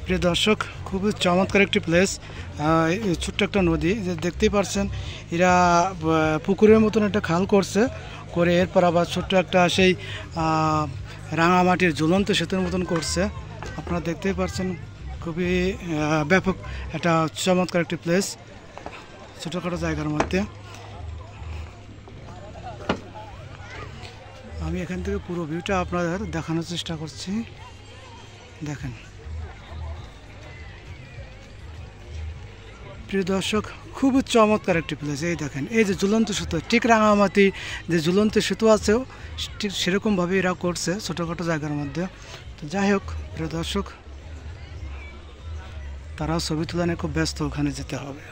প্রিয় দর্শক, খুবই চমৎকার একটি প্লেস। ছোট্ট একটা নদী যে দেখতেই পাচ্ছেন, এরা পুকুরের মতন একটা খাল করছে, করে এরপর আবার ছোট্ট একটা সেই রাঙামাটির ঝুলন্ত সেতুর মতন করছে। আপনারা দেখতেই পাচ্ছেন, খুবই ব্যাপক একটা চমৎকার একটি প্লেস ছোটোখাটো জায়গার মধ্যে। আমি এখান থেকে পুরো ভিউটা আপনাদের দেখানোর চেষ্টা করছি। দেখেন প্রিয় দর্শক, খুবই চমৎকার একটি প্লেস। এই দেখেন, এই যে ঝুলন্ত সেতু, ঠিক রাঙামাটি যে ঝুলন্ত সেতু আছে ঠিক সেরকমভাবে এরা করছে ছোটোখাটো জায়গার মধ্যে। তো যাই হোক প্রিয় দর্শক, তারাও ছবি তোলা নিয়ে খুব ব্যস্ত, ওখানে যেতে হবে।